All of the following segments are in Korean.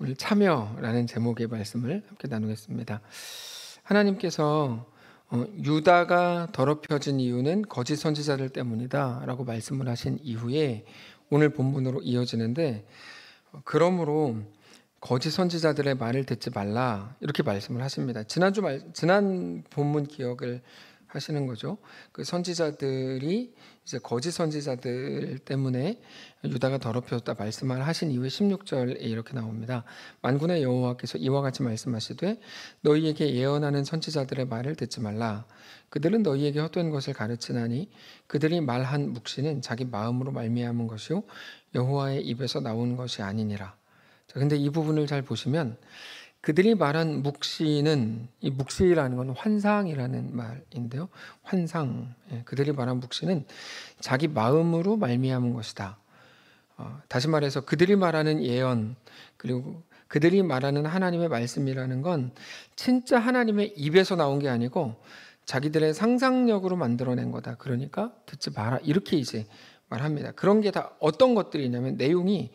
오늘 참여라는 제목의 말씀을 함께 나누겠습니다. 하나님께서 유다가 더럽혀진 이유는 거짓 선지자들 때문이다 라고 말씀을 하신 이후에 오늘 본문으로 이어지는데, 그러므로 거짓 선지자들의 말을 듣지 말라 이렇게 말씀을 하십니다. 지난 본문 기억을 하시는 거죠. 그 선지자들이 이제 거짓 선지자들 때문에 유다가 더럽혀졌다 말씀을 하신 이후에 16절에 이렇게 나옵니다. 만군의 여호와께서 이와 같이 말씀하시되 너희에게 예언하는 선지자들의 말을 듣지 말라. 그들은 너희에게 헛된 것을 가르치나니 그들이 말한 묵시는 자기 마음으로 말미암은 것이요 여호와의 입에서 나온 것이 아니니라. 자, 근데 이 부분을 잘 보시면 그들이 말한 묵시는, 이 묵시라는 건 환상이라는 말인데요. 환상. 그들이 말한 묵시는 자기 마음으로 말미암은 것이다. 다시 말해서 그들이 말하는 예언, 그리고 그들이 말하는 하나님의 말씀이라는 건 진짜 하나님의 입에서 나온 게 아니고 자기들의 상상력으로 만들어낸 거다. 그러니까 듣지 마라. 이렇게 이제 말합니다. 그런 게 다 어떤 것들이냐면 내용이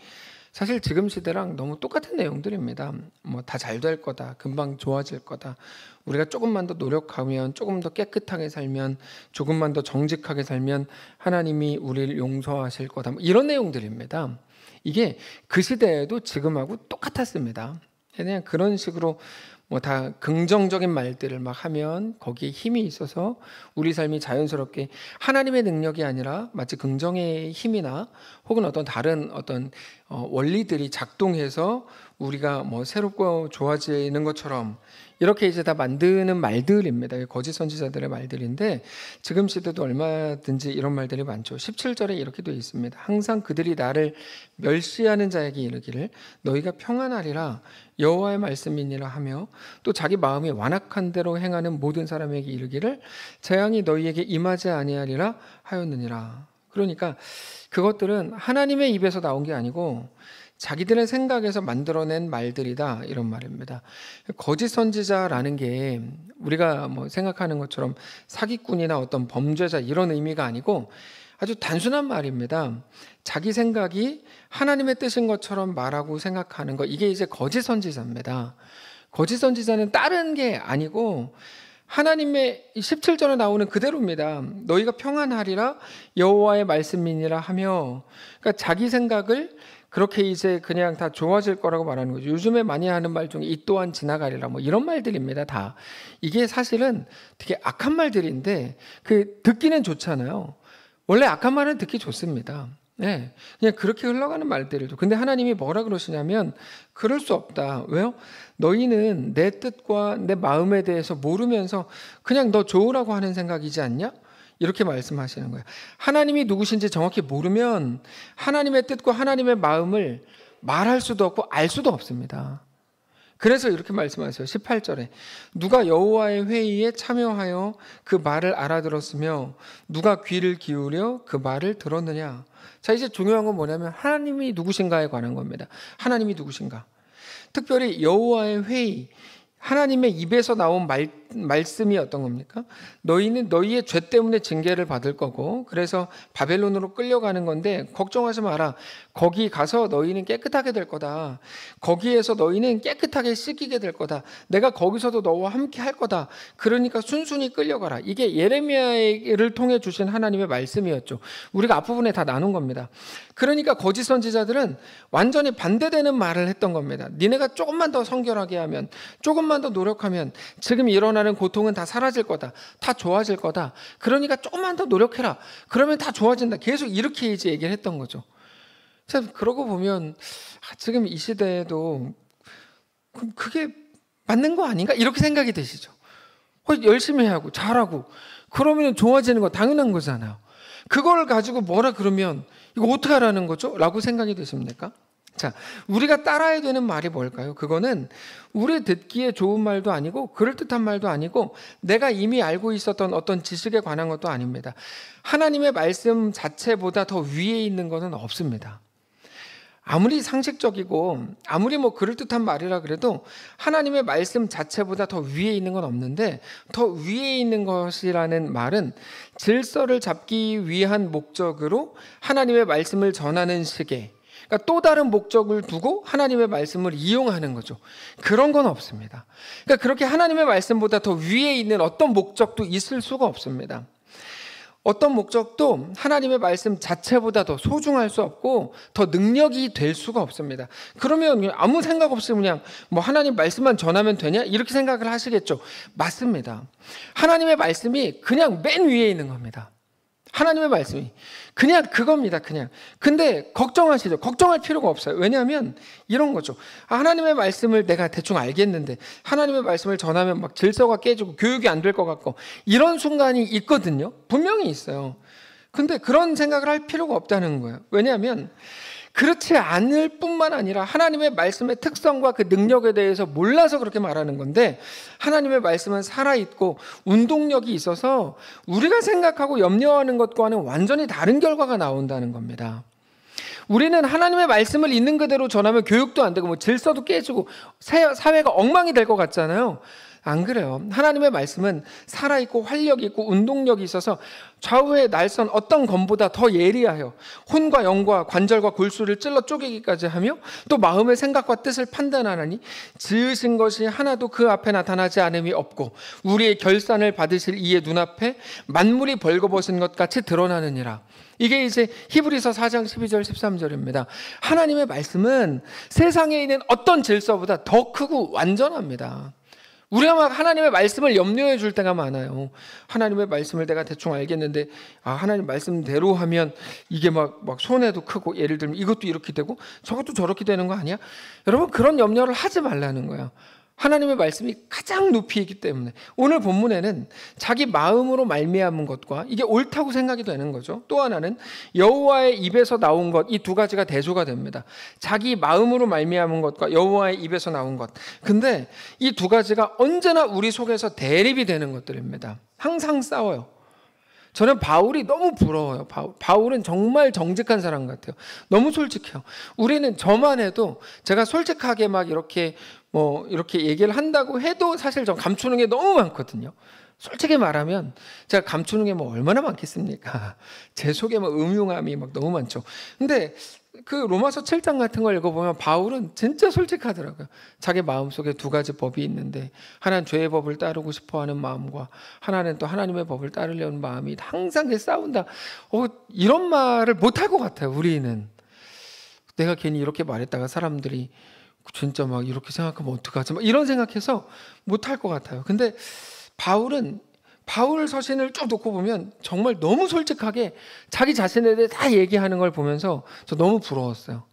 사실 지금 시대랑 너무 똑같은 내용들입니다. 뭐 다 잘 될 거다, 금방 좋아질 거다, 우리가 조금만 더 노력하면, 조금 더 깨끗하게 살면, 조금만 더 정직하게 살면 하나님이 우리를 용서하실 거다, 뭐 이런 내용들입니다. 이게 그 시대에도 지금하고 똑같았습니다. 그냥 그런 식으로 뭐 다 긍정적인 말들을 막 하면 거기에 힘이 있어서 우리 삶이 자연스럽게 하나님의 능력이 아니라 마치 긍정의 힘이나 혹은 어떤 다른 어떤 원리들이 작동해서 우리가 뭐 새롭고 좋아지는 것처럼 이렇게 이제 다 만드는 말들입니다. 거짓 선지자들의 말들인데 지금 시대도 얼마든지 이런 말들이 많죠. 17절에 이렇게 되어 있습니다. 항상 그들이 나를 멸시하는 자에게 이르기를 너희가 평안하리라 여호와의 말씀이니라 하며, 또 자기 마음이 완악한 대로 행하는 모든 사람에게 이르기를 재앙이 너희에게 임하지 아니하리라 하였느니라. 그러니까 그것들은 하나님의 입에서 나온 게 아니고 자기들의 생각에서 만들어낸 말들이다, 이런 말입니다. 거짓 선지자라는 게 우리가 뭐 생각하는 것처럼 사기꾼이나 어떤 범죄자 이런 의미가 아니고 아주 단순한 말입니다. 자기 생각이 하나님의 뜻인 것처럼 말하고 생각하는 것, 이게 이제 거짓 선지자입니다. 거짓 선지자는 다른 게 아니고 하나님의 17절에 나오는 그대로입니다. 너희가 평안하리라 여호와의 말씀이니라 하며, 그러니까 자기 생각을 그렇게 이제 그냥 다 좋아질 거라고 말하는 거죠. 요즘에 많이 하는 말 중에 이 또한 지나가리라 뭐 이런 말들입니다. 다 이게 사실은 되게 악한 말들인데 그 듣기는 좋잖아요. 원래 악한 말은 듣기 좋습니다. 네, 그냥 그렇게 흘러가는 말들이죠. 근데 하나님이 뭐라 그러시냐면 그럴 수 없다. 왜요? 너희는 내 뜻과 내 마음에 대해서 모르면서 그냥 너 좋으라고 하는 생각이지 않냐? 이렇게 말씀하시는 거예요. 하나님이 누구신지 정확히 모르면 하나님의 뜻과 하나님의 마음을 말할 수도 없고 알 수도 없습니다. 그래서 이렇게 말씀하세요. 18절에 누가 여호와의 회의에 참여하여 그 말을 알아들었으며 누가 귀를 기울여 그 말을 들었느냐. 자, 이제 중요한 건 뭐냐면 하나님이 누구신가에 관한 겁니다. 하나님이 누구신가. 특별히 여호와의 회의, 하나님의 입에서 나온 말씀이 어떤 겁니까? 너희는 너희의 죄 때문에 징계를 받을 거고 그래서 바벨론으로 끌려가는 건데 걱정하지 마라. 거기 가서 너희는 깨끗하게 될 거다. 거기에서 너희는 깨끗하게 씻기게 될 거다. 내가 거기서도 너와 함께 할 거다. 그러니까 순순히 끌려가라. 이게 예레미야를 통해 주신 하나님의 말씀이었죠. 우리가 앞부분에 다 나눈 겁니다. 그러니까 거짓 선지자들은 완전히 반대되는 말을 했던 겁니다. 니네가 조금만 더 성결하게 하면, 조금만 더 노력하면 지금 일어나는 고통은 다 사라질 거다. 다 좋아질 거다. 그러니까 조금만 더 노력해라. 그러면 다 좋아진다. 계속 이렇게 이제 얘기를 했던 거죠. 참, 그러고 보면 지금 이 시대에도 그게 맞는 거 아닌가? 이렇게 생각이 되시죠. 열심히 하고 잘하고 그러면 좋아지는 거 당연한 거잖아요. 그걸 가지고 뭐라 그러면 이거 어떻게 하라는 거죠? 라고 생각이 되십니까? 자, 우리가 따라야 되는 말이 뭘까요? 그거는 우리 듣기에 좋은 말도 아니고 그럴듯한 말도 아니고 내가 이미 알고 있었던 어떤 지식에 관한 것도 아닙니다. 하나님의 말씀 자체보다 더 위에 있는 것은 없습니다. 아무리 상식적이고 아무리 뭐 그럴듯한 말이라 그래도 하나님의 말씀 자체보다 더 위에 있는 건 없는데, 더 위에 있는 것이라는 말은 질서를 잡기 위한 목적으로 하나님의 말씀을 전하는 식의, 그러니까 또 다른 목적을 두고 하나님의 말씀을 이용하는 거죠. 그런 건 없습니다. 그러니까 그렇게 하나님의 말씀보다 더 위에 있는 어떤 목적도 있을 수가 없습니다. 어떤 목적도 하나님의 말씀 자체보다 더 소중할 수 없고 더 능력이 될 수가 없습니다. 그러면 아무 생각 없이 그냥 뭐 하나님 말씀만 전하면 되냐? 이렇게 생각을 하시겠죠. 맞습니다. 하나님의 말씀이 그냥 맨 위에 있는 겁니다. 하나님의 말씀이 그냥 그겁니다. 그냥. 근데 걱정하시죠. 걱정할 필요가 없어요. 왜냐하면 이런 거죠. 하나님의 말씀을 내가 대충 알겠는데 하나님의 말씀을 전하면 막 질서가 깨지고 교육이 안 될 것 같고 이런 순간이 있거든요. 분명히 있어요. 근데 그런 생각을 할 필요가 없다는 거예요. 왜냐하면 그렇지 않을 뿐만 아니라 하나님의 말씀의 특성과 그 능력에 대해서 몰라서 그렇게 말하는 건데, 하나님의 말씀은 살아있고 운동력이 있어서 우리가 생각하고 염려하는 것과는 완전히 다른 결과가 나온다는 겁니다. 우리는 하나님의 말씀을 있는 그대로 전하면 교육도 안 되고 뭐 질서도 깨지고 사회가 엉망이 될 것 같잖아요. 안 그래요. 하나님의 말씀은 살아있고 활력이 있고 운동력이 있어서 좌우의 날선 어떤 검보다 더 예리하여 혼과 영과 관절과 골수를 찔러 쪼개기까지 하며 또 마음의 생각과 뜻을 판단하나니 지으신 것이 하나도 그 앞에 나타나지 않음이 없고 우리의 결산을 받으실 이의 눈앞에 만물이 벌거벗은 것 같이 드러나느니라. 이게 이제 히브리서 4장 12절 13절입니다. 하나님의 말씀은 세상에 있는 어떤 질서보다 더 크고 완전합니다. 우리가 막 하나님의 말씀을 염려해 줄 때가 많아요. 하나님의 말씀을 내가 대충 알겠는데 하나님 말씀대로 하면 이게 막 손해도 크고, 예를 들면 이것도 이렇게 되고 저것도 저렇게 되는 거 아니야? 여러분, 그런 염려를 하지 말라는 거예요. 하나님의 말씀이 가장 높이 있기 때문에. 오늘 본문에는 자기 마음으로 말미암은 것과 이게 옳다고 생각이 되는 거죠. 또 하나는 여호와의 입에서 나온 것, 이 두 가지가 대조가 됩니다. 자기 마음으로 말미암은 것과 여호와의 입에서 나온 것. 근데 이 두 가지가 언제나 우리 속에서 대립이 되는 것들입니다. 항상 싸워요. 저는 바울이 너무 부러워요. 바울은 정말 정직한 사람 같아요. 너무 솔직해요. 우리는 저만 해도 제가 솔직하게 막 이렇게 얘기를 한다고 해도 사실 저 감추는 게 너무 많거든요. 솔직히 말하면 제가 감추는 게 얼마나 많겠습니까? 제 속에 음흉함이 너무 많죠. 근데 그 로마서 7장 같은 걸 읽어보면 바울은 진짜 솔직하더라고요. 자기 마음속에 두 가지 법이 있는데, 하나는 죄의 법을 따르고 싶어하는 마음과 하나는 또 하나님의 법을 따르려는 마음이 항상 싸운다. 이런 말을 못할 것 같아요. 우리는 내가 괜히 이렇게 말했다가 사람들이 진짜 이렇게 생각하면 어떡하지? 이런 생각해서 못할 것 같아요. 근데 바울 서신을 쭉 놓고 보면 정말 너무 솔직하게 자기 자신에 대해 다 얘기하는 걸 보면서 저 너무 부러웠어요.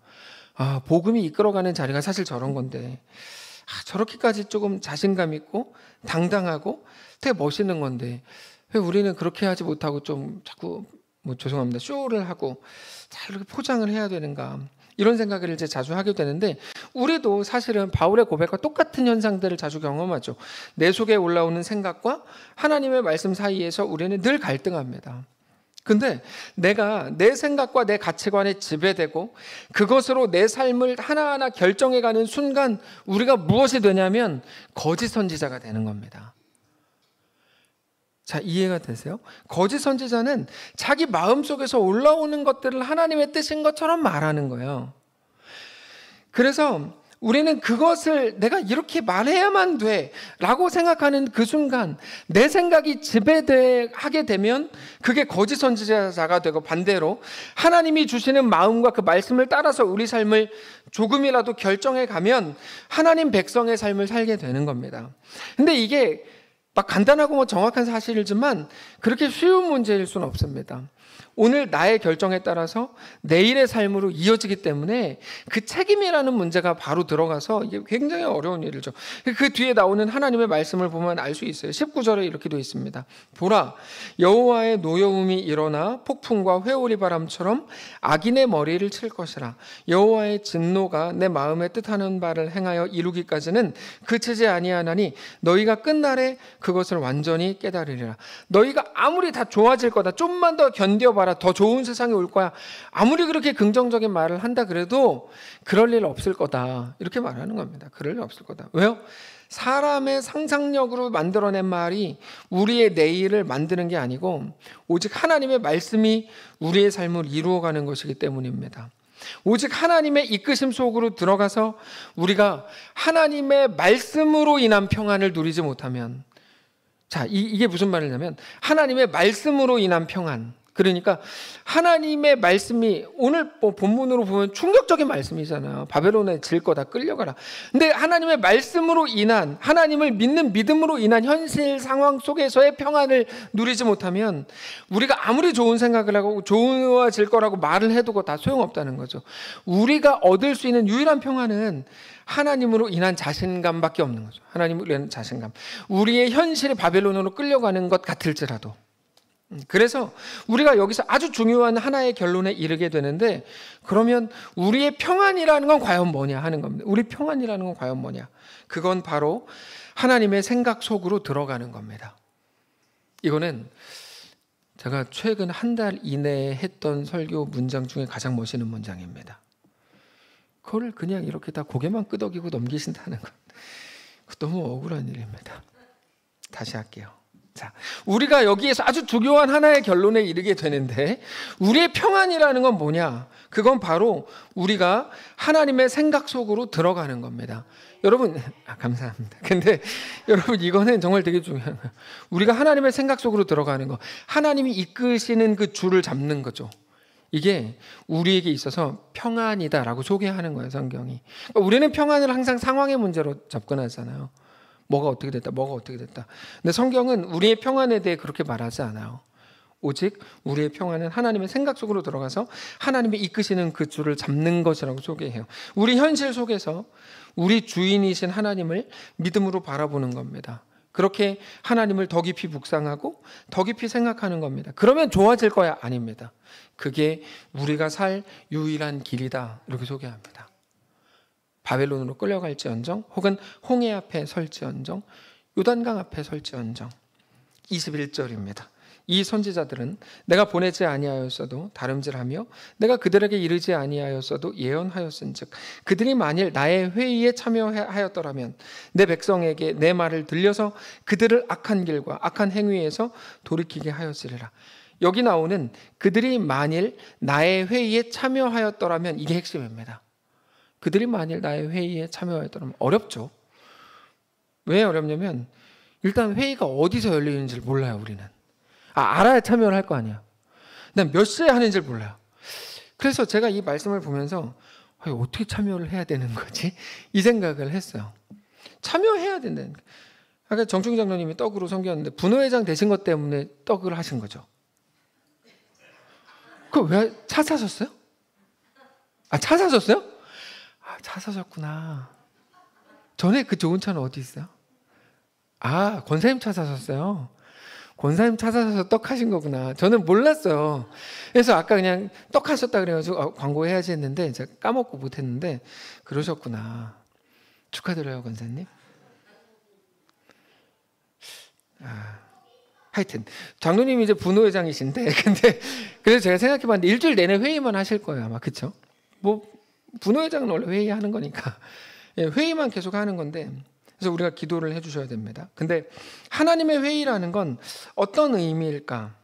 복음이 이끌어가는 자리가 사실 저런 건데, 저렇게까지 조금 자신감 있고 당당하고 되게 멋있는 건데 왜 우리는 그렇게 하지 못하고 좀 자꾸 죄송합니다, 쇼를 하고 이렇게 포장을 해야 되는가, 이런 생각을 이제 자주 하게 되는데, 우리도 사실은 바울의 고백과 똑같은 현상들을 자주 경험하죠. 내 속에 올라오는 생각과 하나님의 말씀 사이에서 우리는 늘 갈등합니다. 근데 내가 내 생각과 내 가치관에 지배되고 그것으로 내 삶을 하나하나 결정해가는 순간 우리가 무엇이 되냐면 거짓 선지자가 되는 겁니다. 자, 이해가 되세요? 거짓 선지자는 자기 마음속에서 올라오는 것들을 하나님의 뜻인 것처럼 말하는 거예요. 그래서 우리는 그것을 내가 이렇게 말해야만 돼 라고 생각하는 그 순간 내 생각이 지배하게 되면 그게 거짓 선지자가 되고, 반대로 하나님이 주시는 마음과 그 말씀을 따라서 우리 삶을 조금이라도 결정해 가면 하나님 백성의 삶을 살게 되는 겁니다. 근데 이게 간단하고 정확한 사실이지만 그렇게 쉬운 문제일 수는 없습니다. 오늘 나의 결정에 따라서 내일의 삶으로 이어지기 때문에 그 책임이라는 문제가 바로 들어가서 이게 굉장히 어려운 일이죠. 그 뒤에 나오는 하나님의 말씀을 보면 알 수 있어요. 19절에 이렇게 되어 있습니다. 보라, 여호와의 노여움이 일어나 폭풍과 회오리 바람처럼 악인의 머리를 칠 것이라. 여호와의 진노가 내 마음에 뜻하는 바를 행하여 이루기까지는 그치지 아니하나니 너희가 끝날에 그것을 완전히 깨달으리라. 너희가 아무리 다 좋아질 거다, 좀만 더 견뎌봐라, 더 좋은 세상이 올 거야, 아무리 그렇게 긍정적인 말을 한다 그래도 그럴 일 없을 거다, 이렇게 말하는 겁니다. 그럴 일 없을 거다. 왜요? 사람의 상상력으로 만들어낸 말이 우리의 내일을 만드는 게 아니고 오직 하나님의 말씀이 우리의 삶을 이루어가는 것이기 때문입니다. 오직 하나님의 이끄심 속으로 들어가서 우리가 하나님의 말씀으로 인한 평안을 누리지 못하면, 자, 이게 무슨 말이냐면 하나님의 말씀으로 인한 평안. 그러니까 하나님의 말씀이 오늘 본문으로 보면 충격적인 말씀이잖아요. 바벨론에 질 거다, 끌려가라. 근데 하나님의 말씀으로 인한, 하나님을 믿는 믿음으로 인한 현실 상황 속에서의 평안을 누리지 못하면 우리가 아무리 좋은 생각을 하고 좋아질 거라고 말을 해도 다 소용없다는 거죠. 우리가 얻을 수 있는 유일한 평안은 하나님으로 인한 자신감밖에 없는 거죠. 하나님으로 인한 자신감. 우리의 현실이 바벨론으로 끌려가는 것 같을지라도. 그래서 우리가 여기서 아주 중요한 하나의 결론에 이르게 되는데, 그러면 우리의 평안이라는 건 과연 뭐냐 하는 겁니다. 우리 평안이라는 건 과연 뭐냐? 그건 바로 하나님의 생각 속으로 들어가는 겁니다. 이거는 제가 최근 한 달 이내에 했던 설교 문장 중에 가장 멋있는 문장입니다. 그걸 그냥 이렇게 다 고개만 끄덕이고 넘기신다는 건 너무 억울한 일입니다. 다시 할게요. 자, 우리가 여기에서 아주 중요한 하나의 결론에 이르게 되는데, 우리의 평안이라는 건 뭐냐? 그건 바로 우리가 하나님의 생각 속으로 들어가는 겁니다. 여러분, 감사합니다. 근데 여러분, 이거는 정말 되게 중요한 거예요. 우리가 하나님의 생각 속으로 들어가는 거, 하나님이 이끄시는 그 줄을 잡는 거죠. 이게 우리에게 있어서 평안이다라고 소개하는 거예요, 성경이. 그러니까 우리는 평안을 항상 상황의 문제로 접근하잖아요. 뭐가 어떻게 됐다, 뭐가 어떻게 됐다. 근데 성경은 우리의 평안에 대해 그렇게 말하지 않아요. 오직 우리의 평안은 하나님의 생각 속으로 들어가서 하나님이 이끄시는 그 줄을 잡는 것이라고 소개해요. 우리 현실 속에서 우리 주인이신 하나님을 믿음으로 바라보는 겁니다. 그렇게 하나님을 더 깊이 묵상하고 더 깊이 생각하는 겁니다. 그러면 좋아질 거야? 아닙니다. 그게 우리가 살 유일한 길이다, 이렇게 소개합니다. 바벨론으로 끌려갈지언정, 혹은 홍해 앞에 설지언정, 요단강 앞에 설지언정. 21절입니다. 이 선지자들은 내가 보내지 아니하였어도 다름질하며 내가 그들에게 이르지 아니하였어도 예언하였은즉 그들이 만일 나의 회의에 참여하였더라면 내 백성에게 내 말을 들려서 그들을 악한 길과 악한 행위에서 돌이키게 하였으리라. 여기 나오는 그들이 만일 나의 회의에 참여하였더라면, 이게 핵심입니다. 그들이 만일 나의 회의에 참여하였더라면. 어렵죠. 왜 어렵냐면 일단 회의가 어디서 열리는지를 몰라요. 우리는 알아야 참여를 할 거 아니야. 근데 몇 시에 하는지를 몰라요. 그래서 제가 이 말씀을 보면서 어떻게 참여를 해야 되는 거지? 이 생각을 했어요. 참여해야 된다는 거예요. 아까 정충 장로님이 떡으로 섬겼는데 분회장 되신 것 때문에 떡을 하신 거죠. 그 왜 차 사셨어요? 차 사셨어요? 차 사셨구나. 전에 그 좋은 차는 어디 있어요? 권사님 차 사셨어요. 권사님 차 사셔서 떡 하신 거구나. 저는 몰랐어요. 그래서 아까 그냥 떡 하셨다 그래가지고 광고해야지 했는데 제가 까먹고 못했는데 그러셨구나. 축하드려요, 권사님. 하여튼 장로님이 이제 분호회장이신데, 근데 그래서 제가 생각해봤는데 일주일 내내 회의만 하실 거예요, 아마. 그렇죠? 뭐 분호회장은 원래 회의하는 거니까 회의만 계속 하는 건데, 그래서 우리가 기도를 해주셔야 됩니다. 근데 하나님의 회의라는 건 어떤 의미일까?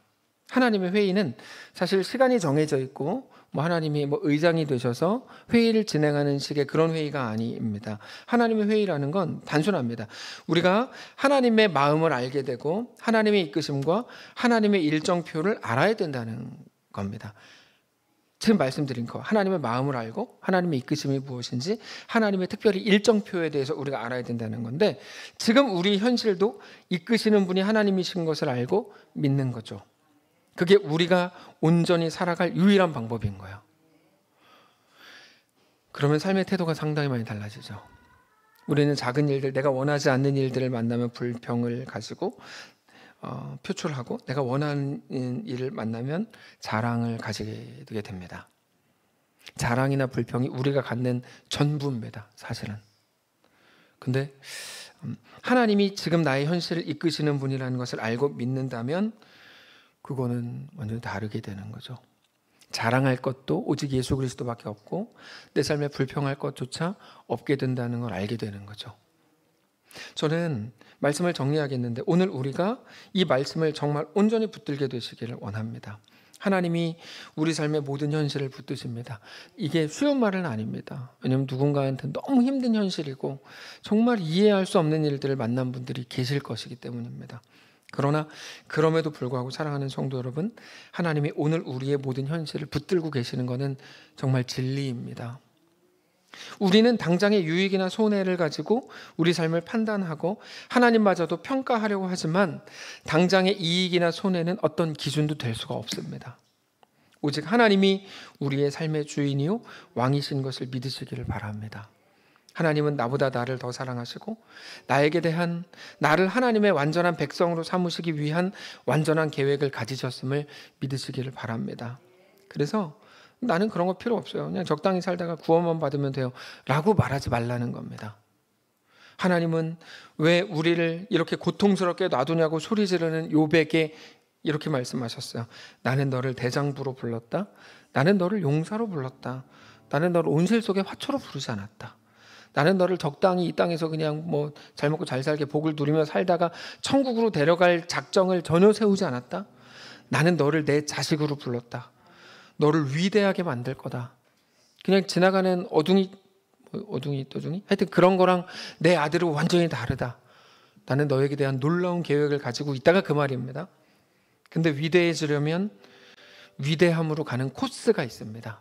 하나님의 회의는 사실 시간이 정해져 있고 하나님이 의장이 되셔서 회의를 진행하는 식의 그런 회의가 아닙니다. 하나님의 회의라는 건 단순합니다. 우리가 하나님의 마음을 알게 되고 하나님의 이끄심과 하나님의 일정표를 알아야 된다는 겁니다. 지금 말씀드린 거, 하나님의 마음을 알고 하나님의 이끄심이 무엇인지, 하나님의 특별히 일정표에 대해서 우리가 알아야 된다는 건데, 지금 우리 현실도 이끄시는 분이 하나님이신 것을 알고 믿는 거죠. 그게 우리가 온전히 살아갈 유일한 방법인 거예요. 그러면 삶의 태도가 상당히 많이 달라지죠. 우리는 작은 일들, 내가 원하지 않는 일들을 만나면 불평을 가지고 표출하고, 내가 원하는 일을 만나면 자랑을 가지게 되게 됩니다. 자랑이나 불평이 우리가 갖는 전부입니다, 사실은. 근데 하나님이 지금 나의 현실을 이끄시는 분이라는 것을 알고 믿는다면 그거는 완전히 다르게 되는 거죠. 자랑할 것도 오직 예수 그리스도밖에 없고 내 삶에 불평할 것조차 없게 된다는 걸 알게 되는 거죠. 저는 말씀을 정리하겠는데, 오늘 우리가 이 말씀을 정말 온전히 붙들게 되시기를 원합니다. 하나님이 우리 삶의 모든 현실을 붙드십니다. 이게 쉬운 말은 아닙니다. 왜냐하면 누군가한테 너무 힘든 현실이고 정말 이해할 수 없는 일들을 만난 분들이 계실 것이기 때문입니다. 그러나 그럼에도 불구하고 사랑하는 성도 여러분, 하나님이 오늘 우리의 모든 현실을 붙들고 계시는 것은 정말 진리입니다. 우리는 당장의 유익이나 손해를 가지고 우리 삶을 판단하고 하나님마저도 평가하려고 하지만 당장의 이익이나 손해는 어떤 기준도 될 수가 없습니다. 오직 하나님이 우리의 삶의 주인이요 왕이신 것을 믿으시기를 바랍니다. 하나님은 나보다 나를 더 사랑하시고 나에게 대한 나를 하나님의 완전한 백성으로 삼으시기 위한 완전한 계획을 가지셨음을 믿으시기를 바랍니다. 그래서 나는 그런 거 필요 없어요. 그냥 적당히 살다가 구원만 받으면 돼요 라고 말하지 말라는 겁니다. 하나님은 왜 우리를 이렇게 고통스럽게 놔두냐고 소리 지르는 욥에게 이렇게 말씀하셨어요. 나는 너를 대장부로 불렀다. 나는 너를 용사로 불렀다. 나는 너를 온실 속의 화초로 부르지 않았다. 나는 너를 적당히 이 땅에서 그냥 뭐 잘 먹고 잘 살게 복을 누리며 살다가 천국으로 데려갈 작정을 전혀 세우지 않았다. 나는 너를 내 자식으로 불렀다. 너를 위대하게 만들 거다. 그냥 지나가는 어둥이 하여튼 그런 거랑 내 아들은 완전히 다르다. 나는 너에게 대한 놀라운 계획을 가지고 있다가 그 말입니다. 근데 위대해지려면 위대함으로 가는 코스가 있습니다.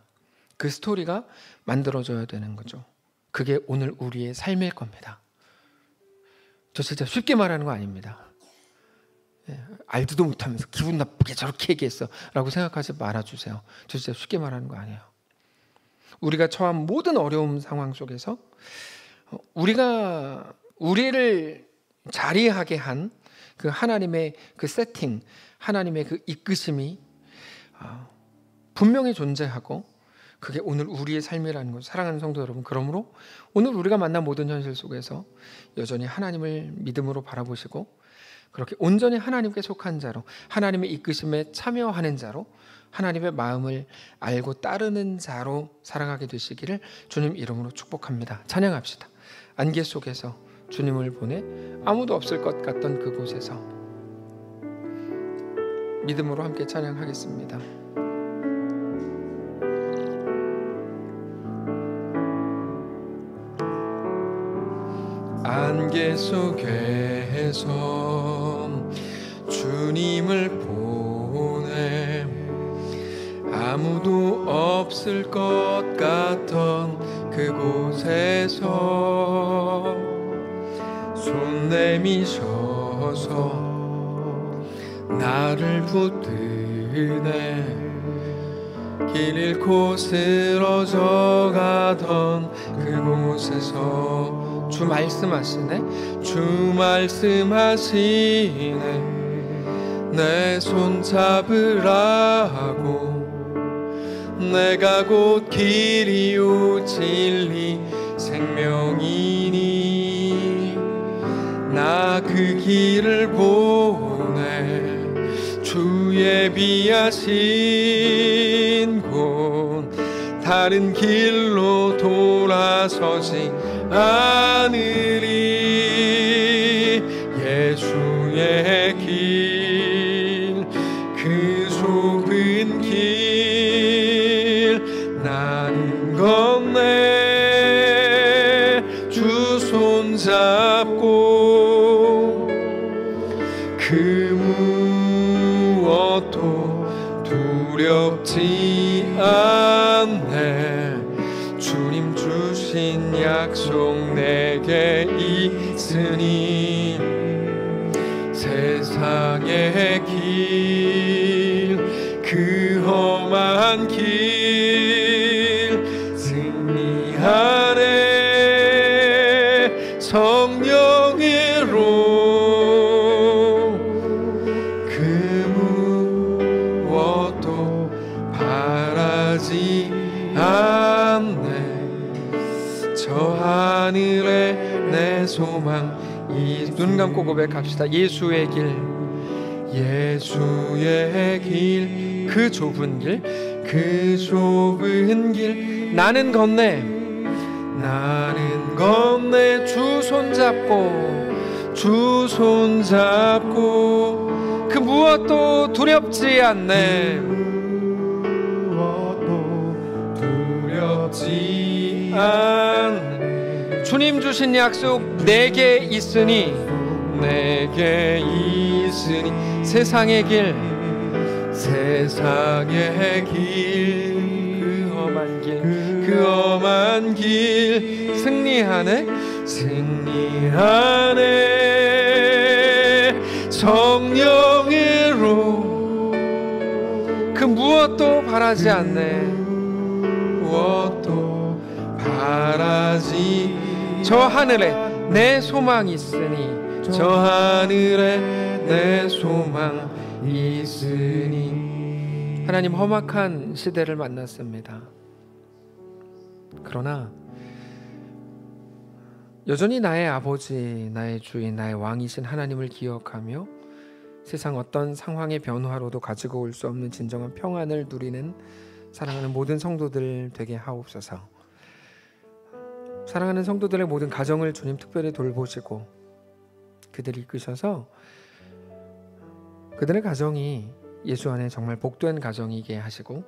그 스토리가 만들어져야 되는 거죠. 그게 오늘 우리의 삶일 겁니다. 저 진짜 쉽게 말하는 거 아닙니다. 알지도 못하면서 기분 나쁘게 저렇게 얘기했어 라고 생각하지 말아주세요. 저 진짜 쉽게 말하는 거 아니에요. 우리가 처한 모든 어려움 상황 속에서 우리를 자리하게 한 그 하나님의 그 세팅, 하나님의 그 이끄심이 분명히 존재하고 그게 오늘 우리의 삶이라는 것. 사랑하는 성도 여러분, 그러므로 오늘 우리가 만난 모든 현실 속에서 여전히 하나님을 믿음으로 바라보시고 그렇게 온전히 하나님께 속한 자로, 하나님의 이끄심에 참여하는 자로, 하나님의 마음을 알고 따르는 자로 살아가게 되시기를 주님 이름으로 축복합니다. 찬양합시다. 안개 속에서 주님을 보내 아무도 없을 것 같던 그곳에서 믿음으로 함께 찬양하겠습니다. 안개 속에서 주님을 보내 아무도 없을 것 같던 그곳에서 손 내미셔서 나를 붙드네 길 잃고 쓰러져 가던 그곳에서 주 말씀하시네 주 말씀하시네 내 손 잡으라고 내가 곧 길이요 진리 생명이니 나 그 길을 보내 주 예비하신 곳 다른 길로 돌아서지 않으리 예수의 길 그 좁은 길 나는 건네 주 손잡고 그 무엇도 두렵지 않네 주님 주신 약속 내게 있으니 세상의 길 그 험한 길 승리하네 성령으로 그 무엇도 바라지 않네 저 하늘에 내 소망 눈 감고 고백합시다. 예수의 길 예수의 길 그 좁은 길 그 좁은 길 나는 건네 주 손잡고 주 손잡고 그 무엇도 두렵지 않네 승리하네. 주님 주신 약속 내게 있으니 세상의 길 그 험한 길 승리하네 성령으로 그 무엇도 바라지 않네. 무엇도 바라지 저 하늘에 내 소망이 있으니 저 하늘에 내 소망 있으니. 하나님, 험악한 시대를 만났습니다. 그러나 여전히 나의 아버지, 나의 주인, 나의 왕이신 하나님을 기억하며 세상 어떤 상황의 변화로도 가지고 올 수 없는 진정한 평안을 누리는 사랑하는 모든 성도들 되게 하옵소서. 사랑하는 성도들의 모든 가정을 주님 특별히 돌보시고 그들을 이끄셔서 그들의 가정이 예수 안에 정말 복된 가정이게 하시고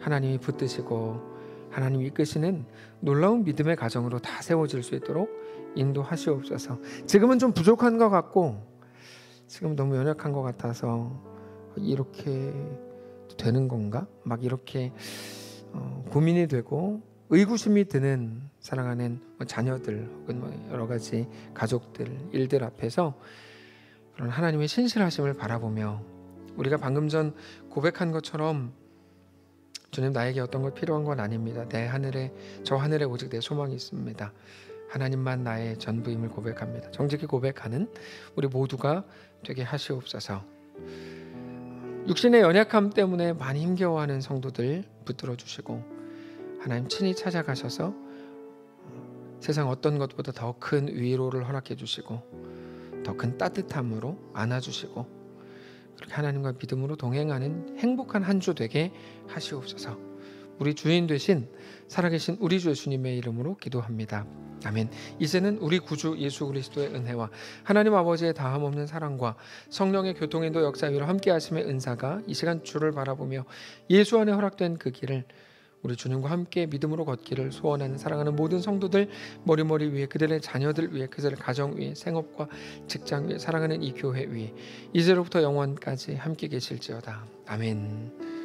하나님이 붙드시고 하나님이 이끄시는 놀라운 믿음의 가정으로 다 세워질 수 있도록 인도하시옵소서. 지금은 좀 부족한 것 같고 지금 너무 연약한 것 같아서 이렇게 되는 건가? 막 이렇게 고민이 되고 의구심이 드는 사랑하는 자녀들 혹은 여러 가지 가족들, 일들 앞에서 그런 하나님의 신실하심을 바라보며 우리가 방금 전 고백한 것처럼 주님, 나에게 어떤 것 필요한 건 아닙니다. 저 하늘에 오직 내 소망이 있습니다. 하나님만 나의 전부임을 고백합니다. 정직히 고백하는 우리 모두가 되게 하시옵소서. 육신의 연약함 때문에 많이 힘겨워하는 성도들 붙들어 주시고 하나님 친히 찾아가셔서 세상 어떤 것보다 더 큰 위로를 허락해 주시고 더 큰 따뜻함으로 안아주시고 그렇게 하나님과 믿음으로 동행하는 행복한 한 주 되게 하시옵소서. 우리 주인 되신 살아계신 우리 주 예수님의 이름으로 기도합니다. 아멘. 이제는 우리 구주 예수 그리스도의 은혜와 하나님 아버지의 다함없는 사랑과 성령의 교통인도 역사 위로 함께 하심의 은사가 이 시간 주를 바라보며 예수 안에 허락된 그 길을 우리 주님과 함께 믿음으로 걷기를 소원하는 사랑하는 모든 성도들 머리머리 위에 그들의 자녀들 위에 그들의 가정 위에 생업과 직장 위에 사랑하는 이 교회 위에 이제로부터 영원까지 함께 계실지어다. 아멘.